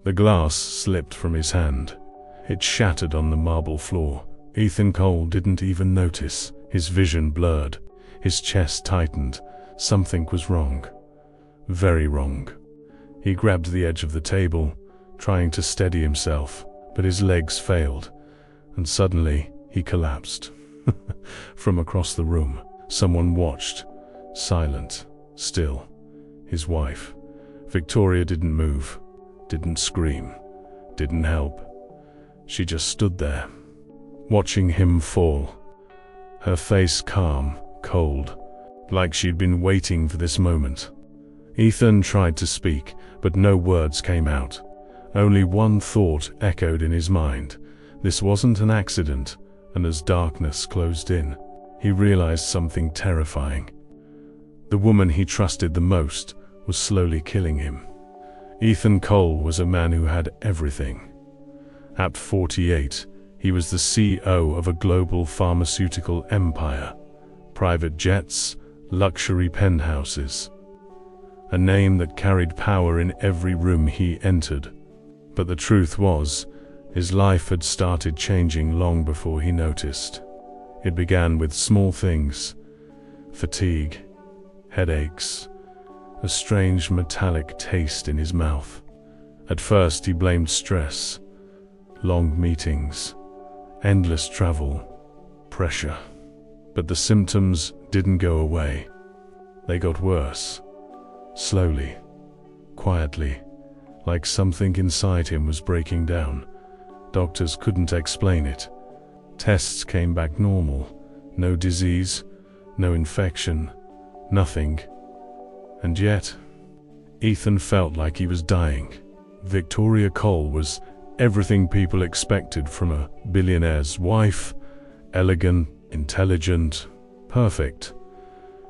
The glass slipped from his hand. It shattered on the marble floor. Ethan Cole didn't even notice. His vision blurred. His chest tightened. Something was wrong. Very wrong. He grabbed the edge of the table, trying to steady himself, but his legs failed, and suddenly he collapsed. From across the room, someone watched, silent, still. His wife. Victoria didn't move, didn't scream, didn't help. She just stood there, watching him fall. Her face calm, cold, like she'd been waiting for this moment. Ethan tried to speak, but no words came out. Only one thought echoed in his mind. This wasn't an accident, and as darkness closed in, he realized something terrifying. The woman he trusted the most was slowly killing him. Ethan Cole was a man who had everything. At 48, he was the CEO of a global pharmaceutical empire. Private jets, luxury penthouses. A name that carried power in every room he entered. But the truth was, his life had started changing long before he noticed. It began with small things. Fatigue, headaches, a strange metallic taste in his mouth. At first he blamed stress, long meetings, endless travel, pressure. But the symptoms didn't go away. They got worse. Slowly, quietly, like something inside him was breaking down. Doctors couldn't explain it. Tests came back normal. No disease, no infection, nothing. And yet, Ethan felt like he was dying. Victoria Cole was everything people expected from a billionaire's wife. Elegant, intelligent, perfect.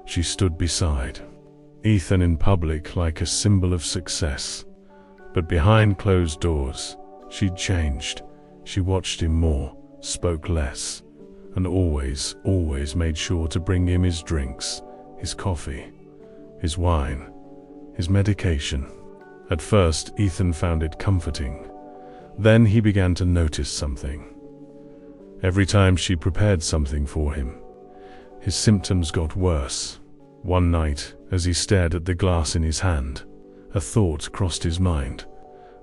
She stood beside Ethan in public like a symbol of success. But behind closed doors, she'd changed. She watched him more, spoke less, and always made sure to bring him his drinks, his coffee, his wine, his medication. At first, Ethan found it comforting. Then he began to notice something. Every time she prepared something for him, his symptoms got worse. One night, as he stared at the glass in his hand, a thought crossed his mind.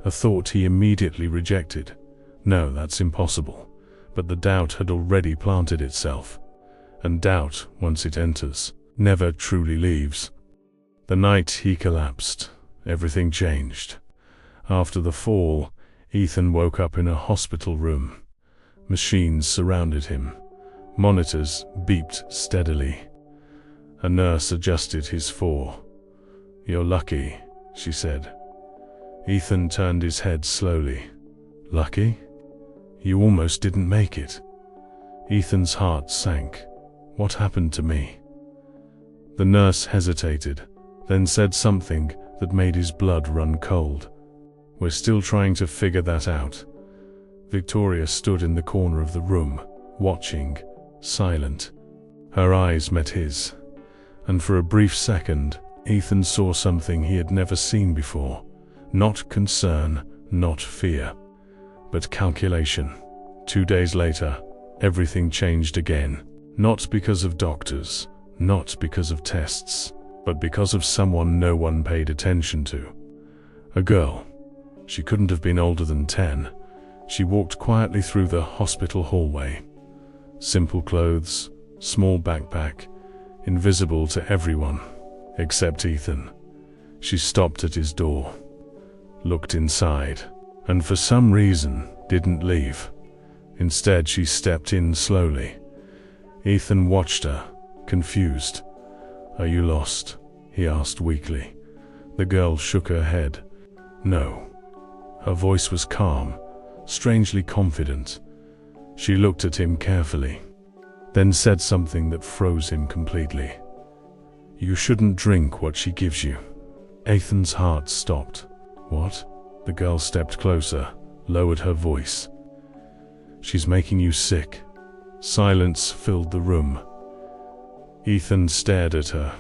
A thought he immediately rejected. No, that's impossible. But the doubt had already planted itself. And doubt, once it enters, never truly leaves. The night he collapsed, everything changed. After the fall, Ethan woke up in a hospital room. Machines surrounded him. Monitors beeped steadily. A nurse adjusted his fall. "You're lucky," she said. Ethan turned his head slowly. "Lucky? You almost didn't make it." Ethan's heart sank. What happened to me? The nurse hesitated, then said something that made his blood run cold. "We're still trying to figure that out." Victoria stood in the corner of the room, watching, silent. Her eyes met his, and for a brief second, Ethan saw something he had never seen before. Not concern, not fear, but calculation. 2 days later, everything changed again. Not because of doctors, not because of tests, but because of someone no one paid attention to. A girl. She couldn't have been older than 10. She walked quietly through the hospital hallway. Simple clothes, small backpack, invisible to everyone, except Ethan. She stopped at his door, looked inside, and for some reason didn't leave. Instead, she stepped in slowly. Ethan watched her, confused. "Are you lost?" he asked weakly. The girl shook her head. "No." Her voice was calm, strangely confident. She looked at him carefully, then said something that froze him completely. "You shouldn't drink what she gives you." Ethan's heart stopped. "What?" The girl stepped closer, lowered her voice. "She's making you sick." Silence filled the room. Ethan stared at her.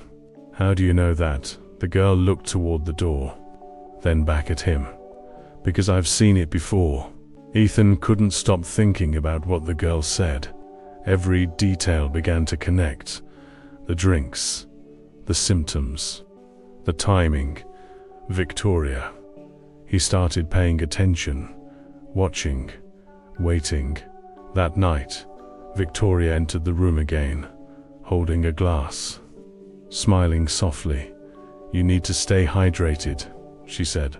"How do you know that?" The girl looked toward the door, then back at him. Because I've seen it before. Ethan couldn't stop thinking about what the girl said. Every detail began to connect. The drinks, the symptoms, the timing, Victoria. He started paying attention, watching, waiting. That night, Victoria entered the room again, holding a glass, smiling softly. "You need to stay hydrated," she said.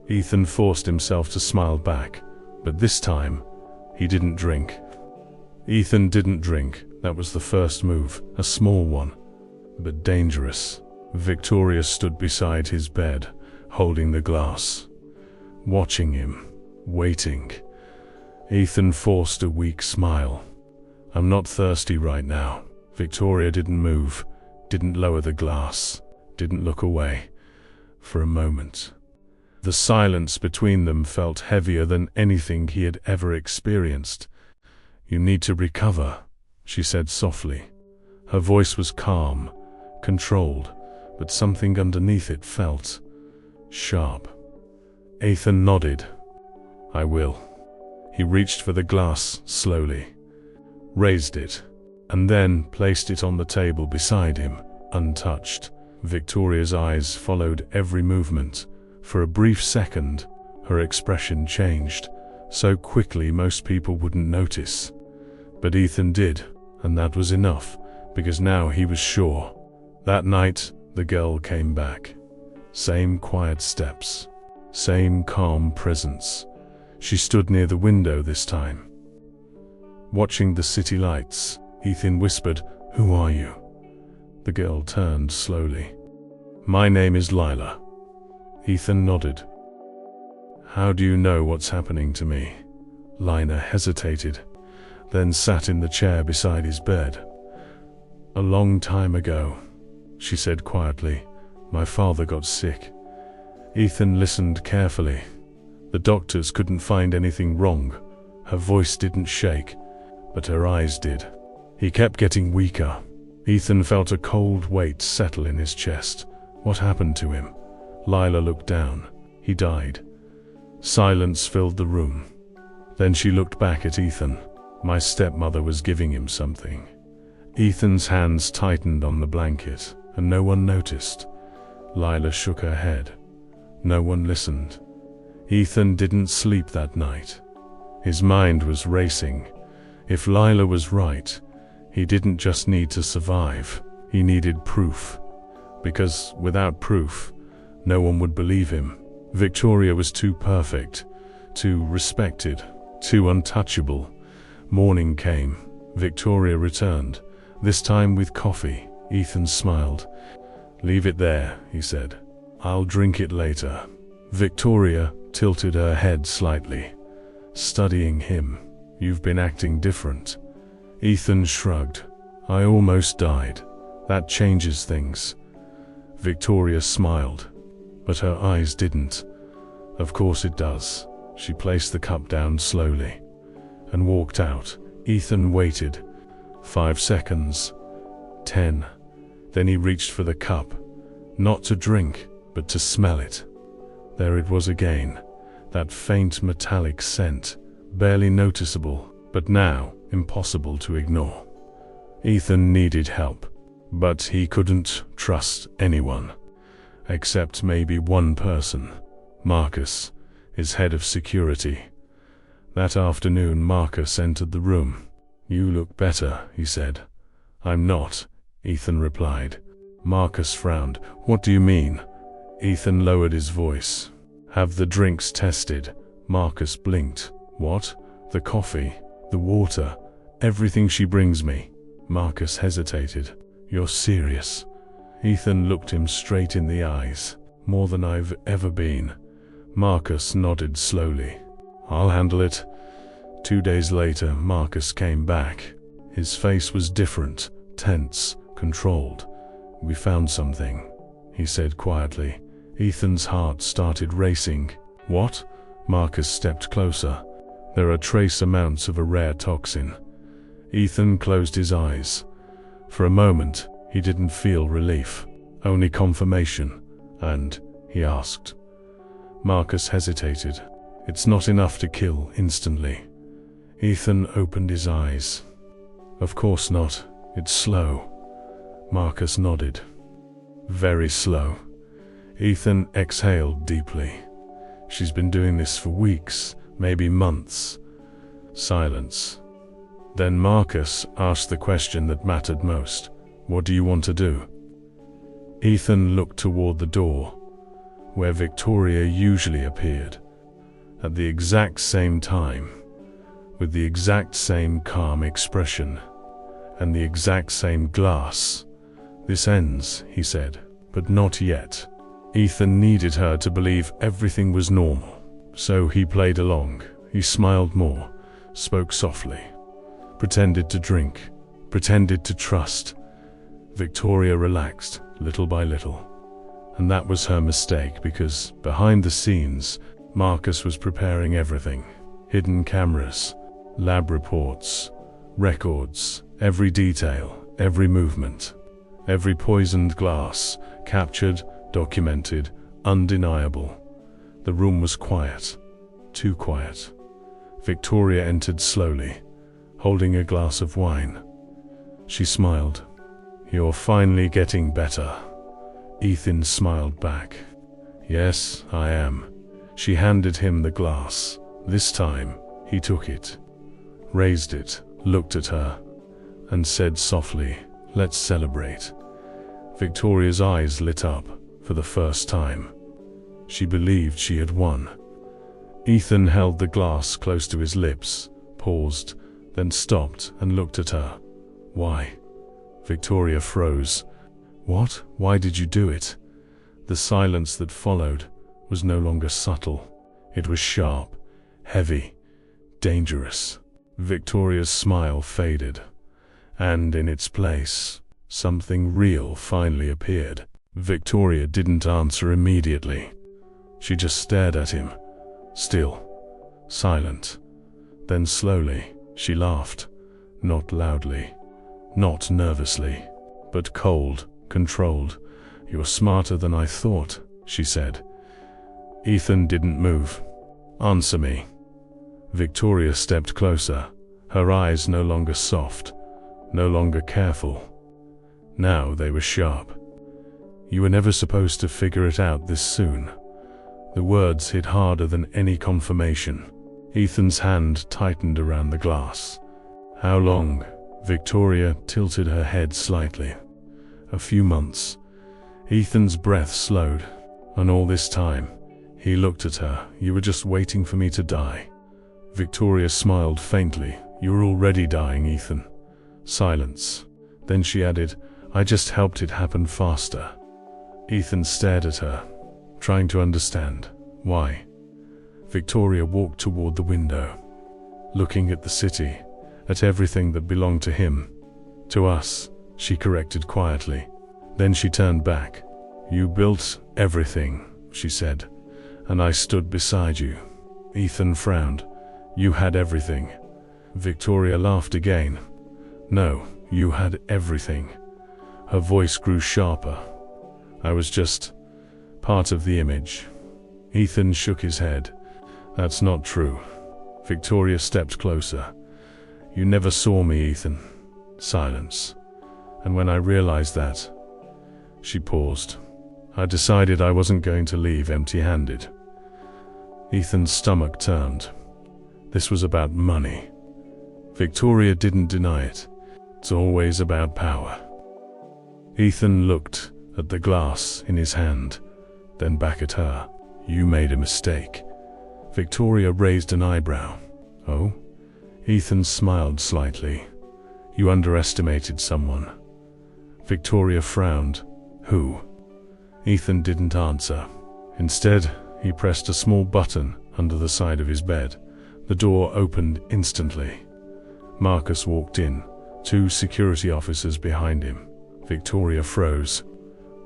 Ethan forced himself to smile back, but this time, he didn't drink. Ethan didn't drink. That was the first move, a small one, but dangerous. Victoria stood beside his bed, holding the glass, watching him, waiting. Ethan forced a weak smile. "I'm not thirsty right now." Victoria didn't move, didn't lower the glass, didn't look away. For a moment, the silence between them felt heavier than anything he had ever experienced. "You need to recover," she said softly. Her voice was calm, controlled, but something underneath it felt sharp. Ethan nodded. "I will." He reached for the glass slowly, raised it, and then placed it on the table beside him, untouched. Victoria's eyes followed every movement. For a brief second, her expression changed, so quickly most people wouldn't notice. But Ethan did, and that was enough, because now he was sure. That night, the girl came back. Same quiet steps, same calm presence. She stood near the window this time. Watching the city lights, Ethan whispered, "Who are you?" The girl turned slowly. "My name is Lila." Ethan nodded. "How do you know what's happening to me?" Lila hesitated, then sat in the chair beside his bed. "A long time ago," she said quietly, "my father got sick." Ethan listened carefully. The doctors couldn't find anything wrong. Her voice didn't shake, but her eyes did. He kept getting weaker. Ethan felt a cold weight settle in his chest. What happened to him? Lila looked down. He died. Silence filled the room. Then she looked back at Ethan. My stepmother was giving him something. Ethan's hands tightened on the blanket, and no one noticed. Lila shook her head. No one listened. Ethan didn't sleep that night. His mind was racing. If Lila was right, he didn't just need to survive. He needed proof. Because without proof, no one would believe him. Victoria was too perfect, too respected, too untouchable. Morning came. Victoria returned, this time with coffee. Ethan smiled. "Leave it there," he said. "I'll drink it later." Victoria tilted her head slightly, studying him. "You've been acting different." Ethan shrugged. "I almost died. That changes things." Victoria smiled, but her eyes didn't. "Of course it does." She placed the cup down slowly and walked out. Ethan waited. 5 seconds. 10. Then he reached for the cup, not to drink, but to smell it. There it was again, that faint metallic scent, barely noticeable, but now impossible to ignore. Ethan needed help, but he couldn't trust anyone, except maybe one person, Marcus, his head of security. That afternoon Marcus entered the room. "You look better," he said. "I'm not," Ethan replied. Marcus frowned. "What do you mean?" Ethan lowered his voice. "Have the drinks tested." Marcus blinked. "What?" "The coffee, the water, everything she brings me." Marcus hesitated. "You're serious?" Ethan looked him straight in the eyes. "More than I've ever been." Marcus nodded slowly. "I'll handle it." 2 days later, Marcus came back. His face was different, tense, controlled. "We found something," he said quietly. Ethan's heart started racing. "What?" Marcus stepped closer. "There are trace amounts of a rare toxin." Ethan closed his eyes. For a moment, he didn't feel relief, only confirmation. "And?" he asked. Marcus hesitated. It's not enough to kill instantly. Ethan opened his eyes. Of course not. It's slow. Marcus nodded. Very slow. Ethan exhaled deeply. She's been doing this for weeks, maybe months. Silence. Then Marcus asked the question that mattered most. What do you want to do? Ethan looked toward the door, where Victoria usually appeared, at the exact same time, with the exact same calm expression, and the exact same glass. This ends, he said, but not yet. Ethan needed her to believe everything was normal, so he played along. He smiled more, spoke softly, pretended to drink, pretended to trust. Victoria relaxed, little by little. And that was her mistake, because behind the scenes, Marcus was preparing everything. Hidden cameras, lab reports, records, every detail, every movement, every poisoned glass, captured, documented, undeniable. The room was quiet, too quiet. Victoria entered slowly, holding a glass of wine. She smiled. You're finally getting better. Ethan smiled back. Yes, I am. She handed him the glass. This time, he took it, raised it, looked at her, and said softly, let's celebrate. Victoria's eyes lit up for the first time. She believed she had won. Ethan held the glass close to his lips, paused, then stopped and looked at her. Why? Victoria froze. What? Why did you do it? The silence that followed was no longer subtle. It was sharp, heavy, dangerous. Victoria's smile faded, and in its place, something real finally appeared. Victoria didn't answer immediately. She just stared at him, still, silent. Then slowly, she laughed, not loudly, not nervously, but cold, controlled. You're smarter than I thought, she said. Ethan didn't move. Answer me. Victoria stepped closer, her eyes no longer soft, no longer careful. Now they were sharp. You were never supposed to figure it out this soon. The words hit harder than any confirmation. Ethan's hand tightened around the glass. How long? Victoria tilted her head slightly. A few months. Ethan's breath slowed. And all this time, he looked at her. You were just waiting for me to die. Victoria smiled faintly. You were already dying, Ethan. Silence. Then she added, I just helped it happen faster. Ethan stared at her, trying to understand. Why? Victoria walked toward the window, looking at the city, at everything that belonged to him. To us, she corrected quietly. Then she turned back. You built everything, she said, and I stood beside you. Ethan frowned. You had everything. Victoria laughed again. No, you had everything. Her voice grew sharper. I was just part of the image. Ethan shook his head. That's not true. Victoria stepped closer. You never saw me, Ethan. Silence. And when I realized that, she paused. I decided I wasn't going to leave empty-handed. Ethan's stomach turned. This was about money. Victoria didn't deny it. It's always about power. Ethan looked at the glass in his hand, then back at her. You made a mistake. Victoria raised an eyebrow. Oh? Ethan smiled slightly. You underestimated someone. Victoria frowned. Who? Ethan didn't answer. Instead, he pressed a small button under the side of his bed. The door opened instantly. Marcus walked in, 2 security officers behind him. Victoria froze.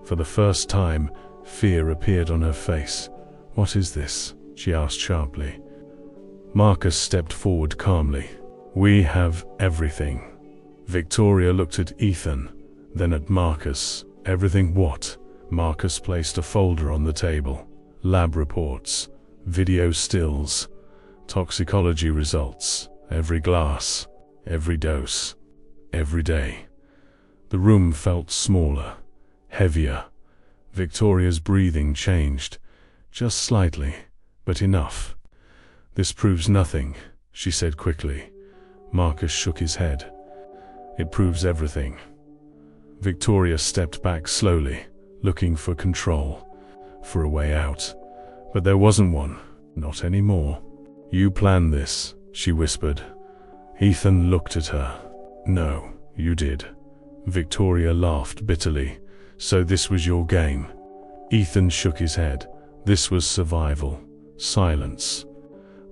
For the first time, fear appeared on her face. What is this? She asked sharply. Marcus stepped forward calmly. We have everything. Victoria looked at Ethan, then at Marcus. Everything what? Marcus placed a folder on the table. lab reports, video stills, toxicology results, every glass, every dose, every day. The room felt smaller, heavier. Victoria's breathing changed, just slightly, but enough. "This proves nothing," she said quickly. Marcus shook his head. "It proves everything." Victoria stepped back slowly, looking for control, for a way out. But there wasn't one, not anymore. "You planned this," she whispered. Ethan looked at her. "No, you did." Victoria laughed bitterly. "So this was your game?" Ethan shook his head. This was survival. Silence.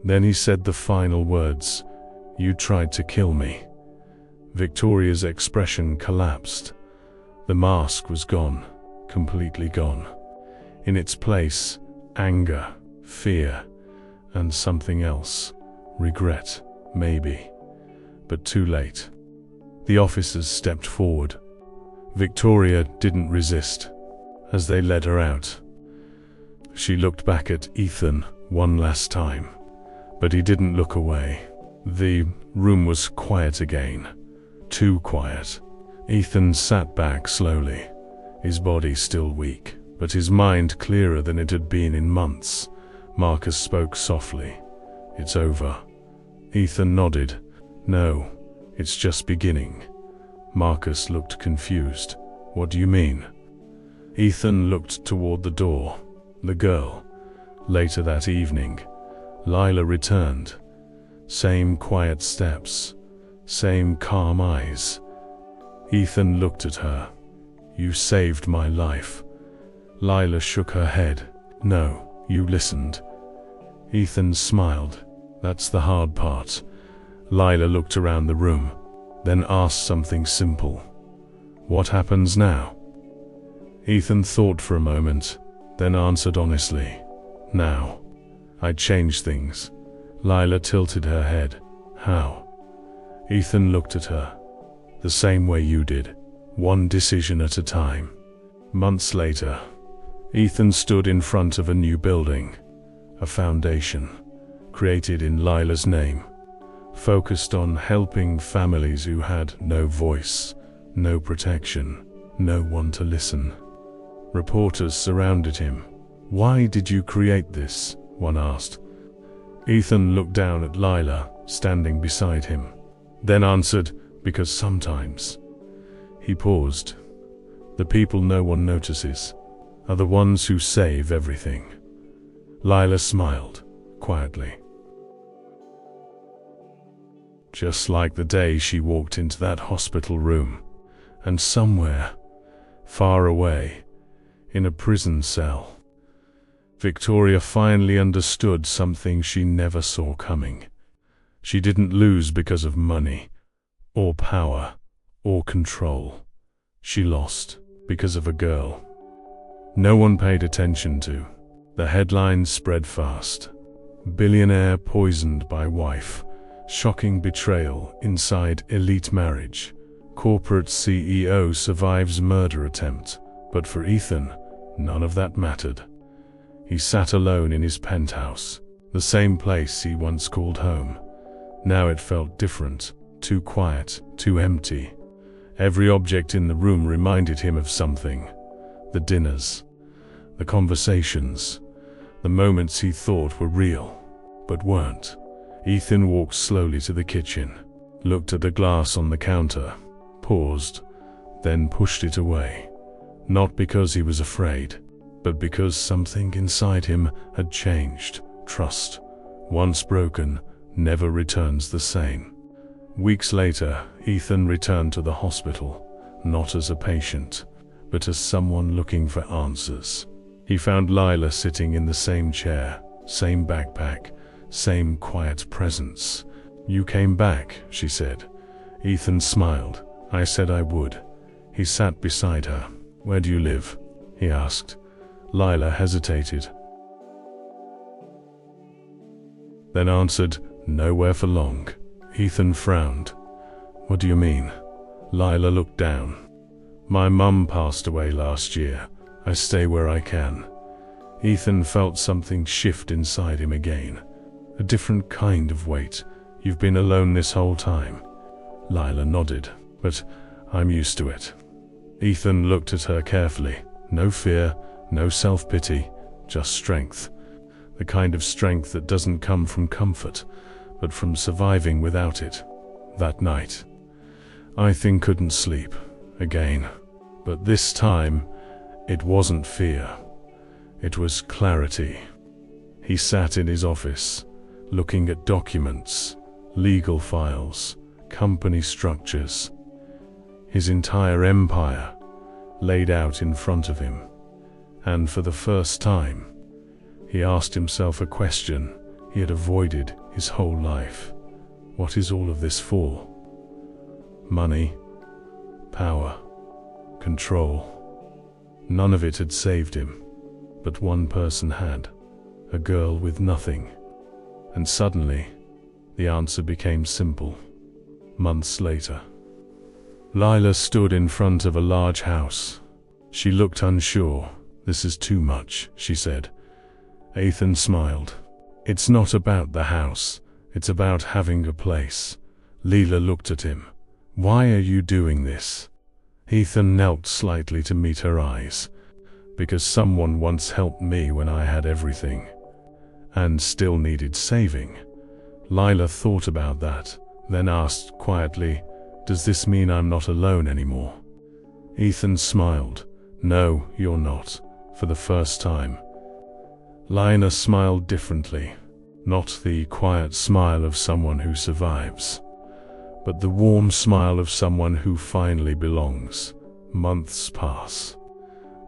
Then he said the final words. "You tried to kill me." Victoria's expression collapsed. The mask was gone, completely gone. In its place, anger, fear, and something else. Regret, maybe. But too late. The officers stepped forward. Victoria didn't resist. As they led her out, she looked back at Ethan one last time. But he didn't look away. The room was quiet again. Too quiet. Ethan sat back slowly, his body still weak, but his mind clearer than it had been in months. Marcus spoke softly. "It's over." Ethan nodded. "No, it's just beginning." Marcus looked confused. "What do you mean?" Ethan looked toward the door. The girl. Later that evening, Lila returned. Same quiet steps, same calm eyes. Ethan looked at her. "You saved my life." Lila shook her head. "No, you listened." Ethan smiled. "That's the hard part." Lila looked around the room, then asked something simple. "What happens now?" Ethan thought for a moment, then answered honestly. "Now, I change things." Lila tilted her head. "How?" Ethan looked at her. "The same way you did, one decision at a time." Months later, Ethan stood in front of a new building, a foundation, created in Lila's name, focused on helping families who had no voice, no protection, no one to listen. Reporters surrounded him. "Why did you create this?" one asked. Ethan looked down at Lila, standing beside him, then answered, "Because sometimes." He paused. "The people no one notices are the ones who save everything." Lila smiled, quietly. Just like the day she walked into that hospital room, and somewhere, far away, in a prison cell, Victoria finally understood something she never saw coming. She didn't lose because of money, or power, or control. She lost because of a girl no one paid attention to. The headlines spread fast. "Billionaire poisoned by wife. Shocking betrayal inside elite marriage. Corporate CEO survives murder attempt." But for Ethan, none of that mattered. He sat alone in his penthouse, the same place he once called home. Now it felt different, too quiet, too empty. Every object in the room reminded him of something. The dinners, the conversations, the moments he thought were real, but weren't. Ethan walked slowly to the kitchen, looked at the glass on the counter, paused, then pushed it away. Not because he was afraid, but because something inside him had changed. Trust, once broken, never returns the same. Weeks later, Ethan returned to the hospital, not as a patient, but as someone looking for answers. He found Lila sitting in the same chair, same backpack, same quiet presence. "You came back," she said. Ethan smiled. "I said I would." He sat beside her. "Where do you live?" he asked. Lila hesitated, then answered, "Nowhere for long." Ethan frowned. "What do you mean?" Lila looked down. "My mum passed away last year. I stay where I can." Ethan felt something shift inside him again. A different kind of weight. "You've been alone this whole time?" Lila nodded. "But I'm used to it." Ethan looked at her carefully. No fear, no self-pity, just strength. The kind of strength that doesn't come from comfort, but from surviving without it. That night, Ethan couldn't sleep again. But this time, it wasn't fear. It was clarity. He sat in his office, looking at documents, legal files, company structures. His entire empire laid out in front of him. And for the first time, he asked himself a question he had avoided his whole life. What is all of this for? Money, power, control. None of it had saved him, but one person had. A girl with nothing. And suddenly, the answer became simple. Months later, Lila stood in front of a large house. She looked unsure. "This is too much," she said. Ethan smiled. "It's not about the house. It's about having a place." Lila looked at him. "Why are you doing this?" Ethan knelt slightly to meet her eyes. "Because someone once helped me when I had everything, and still needed saving." Lila thought about that, then asked quietly, "Does this mean I'm not alone anymore?" Ethan smiled. "No, you're not, for the first time." Lila smiled differently, not the quiet smile of someone who survives, but the warm smile of someone who finally belongs. Months pass.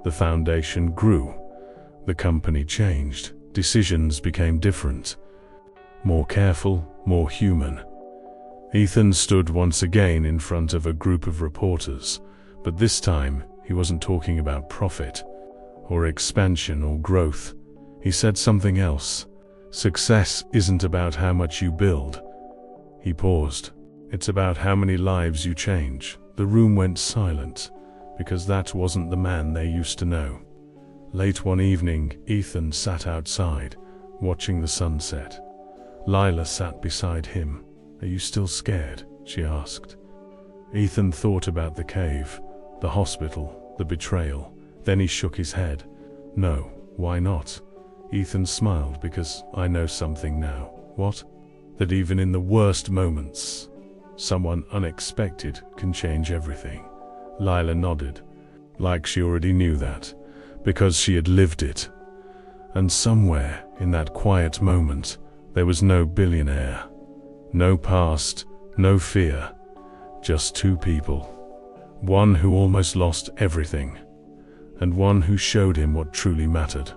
The foundation grew. The company changed. Decisions became different. More careful, more human. Ethan stood once again in front of a group of reporters, but this time he wasn't talking about profit, or expansion or growth. He said something else. "Success isn't about how much you build." He paused. "It's about how many lives you change." The room went silent, because that wasn't the man they used to know. Late one evening, Ethan sat outside, watching the sunset. Lila sat beside him. "Are you still scared?" she asked. Ethan thought about the cave, the hospital, the betrayal. Then he shook his head. "No, why not?" Ethan smiled. "Because I know something now." "What?" "That even in the worst moments, someone unexpected can change everything." Lila nodded, like she already knew that, because she had lived it. And somewhere in that quiet moment, there was no billionaire. No past, no fear, just two people. One who almost lost everything, and one who showed him what truly mattered.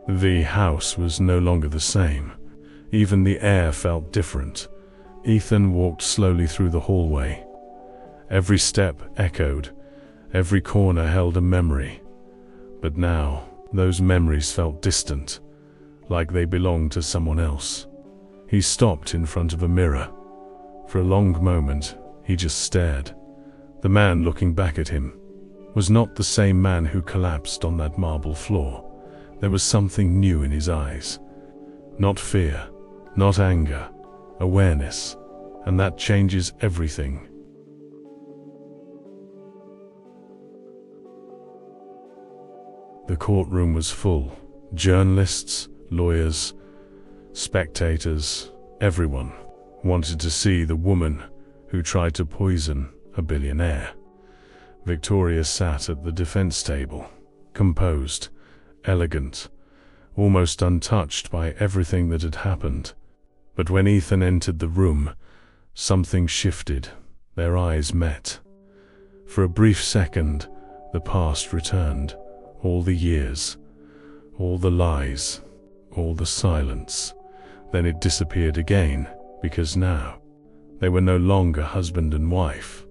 The house was no longer the same. Even the air felt different. Ethan walked slowly through the hallway. Every step echoed, every corner held a memory. But now, those memories felt distant, like they belonged to someone else. He stopped in front of a mirror. For a long moment, he just stared. The man looking back at him was not the same man who collapsed on that marble floor. There was something new in his eyes. Not fear, not anger, awareness, and that changes everything. The courtroom was full. Journalists, lawyers, spectators, everyone wanted to see the woman who tried to poison a billionaire. Victoria sat at the defense table, composed, elegant, almost untouched by everything that had happened. But when Ethan entered the room, something shifted. Their eyes met. For a brief second, the past returned. All the years, all the lies, all the silence. Then it disappeared again, because now they were no longer husband and wife.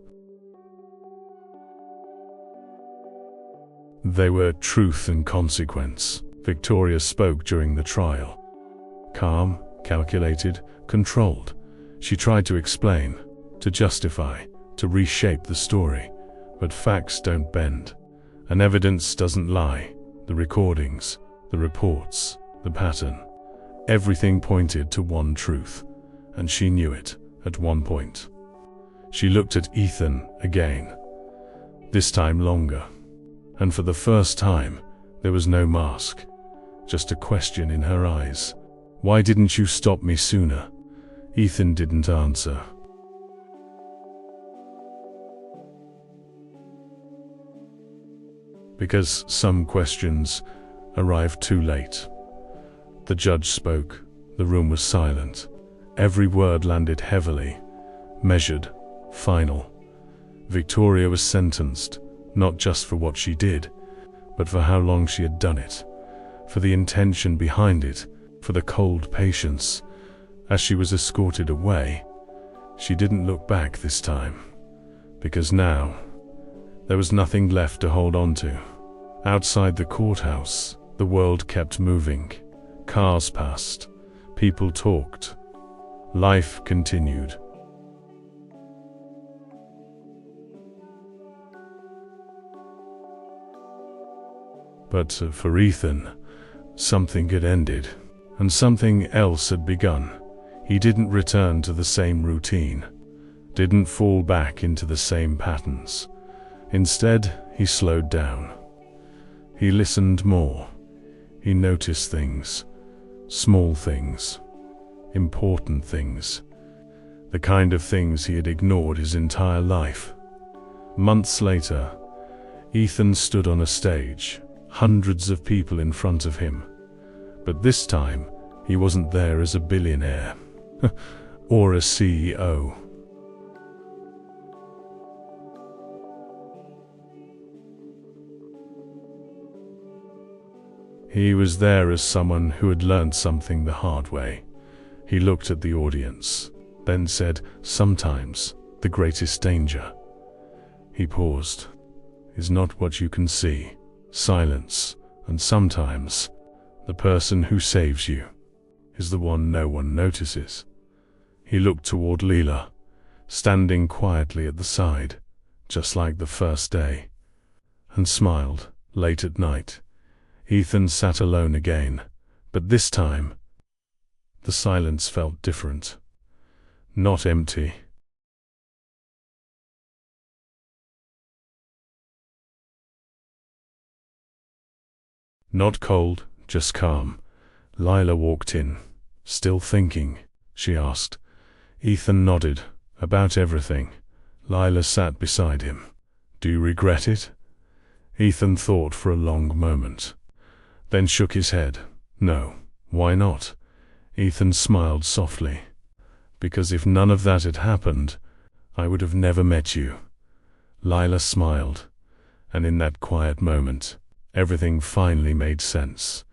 They were truth and consequence. Victoria spoke during the trial. Calm, calculated, controlled. She tried to explain, to justify, to reshape the story. But facts don't bend, and evidence doesn't lie. The recordings, the reports, the pattern, everything pointed to one truth, and she knew it at one point. She looked at Ethan again, this time longer, and for the first time, there was no mask, just a question in her eyes. "Why didn't you stop me sooner?" Ethan didn't answer. Because some questions arrived too late. The judge spoke. The room was silent. Every word landed heavily, measured, final. Victoria was sentenced, not just for what she did, but for how long she had done it, for the intention behind it, for the cold patience. As she was escorted away, she didn't look back this time, because now there was nothing left to hold on to. Outside the courthouse, the world kept moving. Cars passed, people talked, life continued. But for Ethan, something had ended, and something else had begun. He didn't return to the same routine, didn't fall back into the same patterns. Instead, he slowed down. He listened more. He noticed things, small things, important things, the kind of things he had ignored his entire life. Months later, Ethan stood on a stage, hundreds of people in front of him. But this time, he wasn't there as a billionaire or a CEO. He was there as someone who had learned something the hard way. He looked at the audience, then said, "Sometimes the greatest danger," he paused, "is not what you can see, silence, and sometimes the person who saves you is the one no one notices." He looked toward Leela, standing quietly at the side, just like the first day, and smiled. Late at night, Ethan sat alone again, but this time, the silence felt different. Not empty. Not cold, just calm. Lila walked in. "Still thinking?" she asked. Ethan nodded. "About everything." Lila sat beside him. "Do you regret it?" Ethan thought for a long moment, then shook his head. "No." "Why not?" Ethan smiled softly. "Because if none of that had happened, I would have never met you." Lila smiled, and in that quiet moment, everything finally made sense.